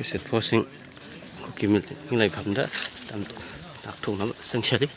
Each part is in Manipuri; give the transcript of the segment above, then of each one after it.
set posting cookie milk like Panda thoknaba sangsari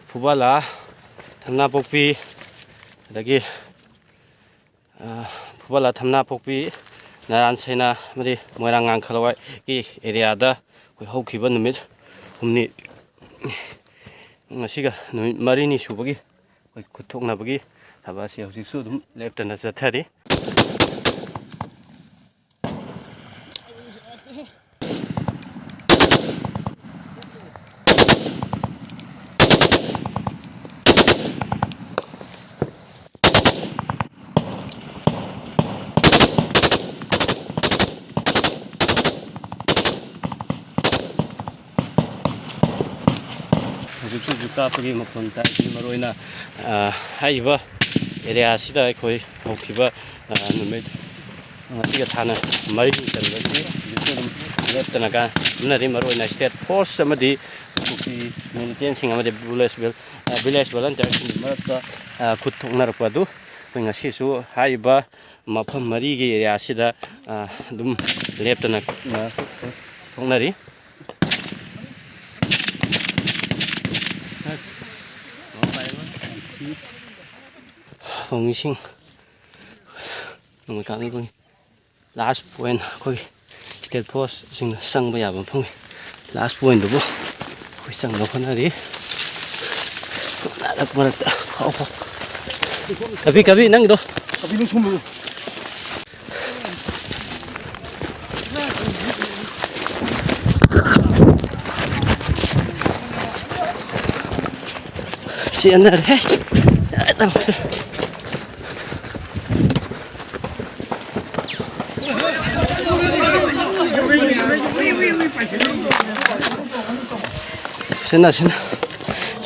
Phubala, Thamnapokpi, Phubala, Thamnapokpi, Naransena, amadi Ngangkhalawai ki area da we haukiba numit humni ngasiga numit marini subagi we khut thoknabagi thabasi hausiksu dum leptana chathari Kapagi mapon ta maroina haiba area sida khoi haukiba numit ngasiga thana mari tanbasi yusum leptana ka nari maroina state force amadi kuki militant sing amadi village volunteer sing marakta khut thoknarpa du ngasi su haiba mafam mari gi area sida dum leptana thoknari Missing last point state post sing sang ba yaba phang last point do khoi sang no khana ri narak marak ho kabi nang do kabi nu sum si anar het Sena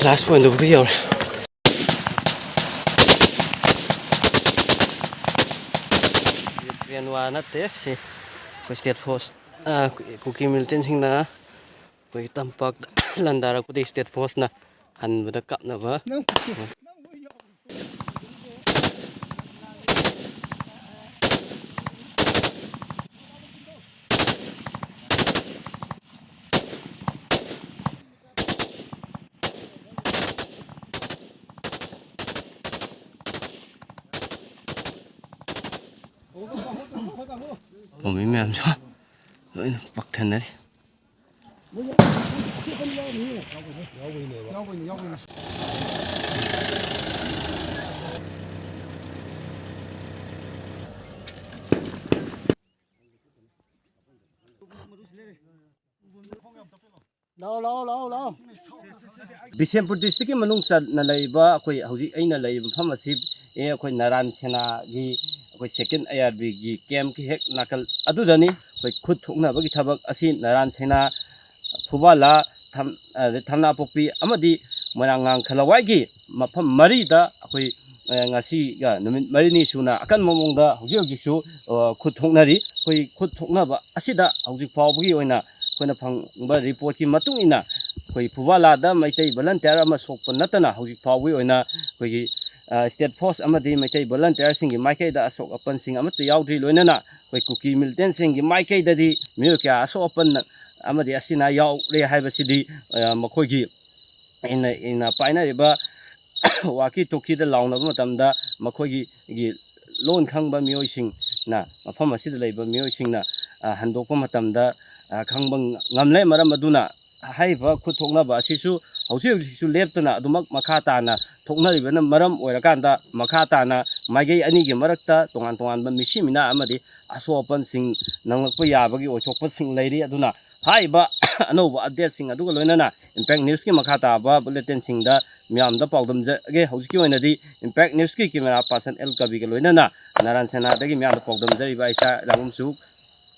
last point of the year. Not there, say, state force, cookie militant sing na, we tampak landara could state force na, and with the cup never. Ủa mình làm sao? Rồi bật thành đấy. Lâu. Manipur district manung sa na laiba koi hauji aina laiba pham asib e koi Naransena gi koi second ARB gi camp ki hek nakal adudani koi khut thoknaba gi thabak asi Naransena Phubala Thamnapokpi amadi Ngangkhalawai gi mafam mari da koi ngasi ga numit marini suna akan momongda hauji su khut thoknari koi khut thoknaba asida hauji fawgi oina koina phangba report ki matung ina koi Phubala da maitai volunteer ama sokpa natana hauji fawgi oina koi state force amadi maitai volunteer sing gi maikai da asok apan sing amata yaudri loinana koi cookie militant sing gi maikai da di milkya asok apan amadi asina yaw re haibasidi makoi gi ina paina riba waki toki da launa matamda makoi gi lon khangba mioi sing na mafam asida leiba mioi sing na handokpa matamda khangba ngamle maram aduna haiba khut thoknaba asisu hꯧꯖꯤꯛ hꯧꯖꯤꯛꯁꯨ ꯂꯦꯞꯇꯅ ꯑꯗꯨꯃꯛ ꯃꯈꯥ ꯇꯥꯅ ꯊꯣꯛꯅꯔꯤꯕꯅ ꯃꯔꯝ ꯑꯣꯏꯔꯀꯥꯟꯗ ꯃꯈꯥ ꯇꯥꯅ ꯃꯥꯏꯀꯩ ꯑꯅꯤꯒꯤ ꯃꯔꯛꯇ ꯇꯣꯉꯥꯟ ꯇꯣꯉꯥꯟꯕ ꯃꯤꯁꯤ ꯃꯤꯅꯥ ꯑꯃꯗꯤ ꯑꯁꯣꯛ ꯑꯄꯟꯁꯤꯡ ꯅꯪꯂꯛꯄ ꯌꯥꯕꯒꯤ ꯑꯣꯏꯊꯣꯛꯄꯁꯤꯡ ꯂꯩꯔꯤ ꯑꯗꯨꯅ ꯍꯥꯏꯔꯤꯕ ꯑꯅꯧꯕ ꯑꯞꯗꯦꯠꯁꯤꯡ ꯑꯗꯨꯒ ꯂꯣꯏꯅꯅ ꯏꯝꯄꯦꯛ ꯅ꯭ꯌꯨꯁꯀꯤ ꯃꯈꯥ ꯇꯥꯕ ꯕꯨꯂꯦꯇꯤꯟꯁꯤꯡꯗ ꯃꯤꯌꯥꯝꯗ ꯄꯥꯎꯗꯝꯖꯒꯦ ꯍꯧꯖꯤꯛꯀꯤ ꯑꯣꯏꯅꯗꯤ ꯏꯝꯄꯦꯛ ꯅ꯭ꯌꯨꯁꯀꯤ ꯀꯦꯃꯦꯔꯥ ꯄꯥꯔꯁꯟ ꯑꯦꯜ ꯀꯕꯤꯒ ꯂꯣꯏꯅꯅ ꯅꯔꯥꯟꯁꯦꯅꯥꯗꯒꯤ ꯃꯤꯌꯥꯝꯗ ꯄꯥꯎꯗꯝꯖꯔꯤꯕ ꯑꯩꯁꯥ ꯂꯥꯡꯒꯨꯝꯁꯨ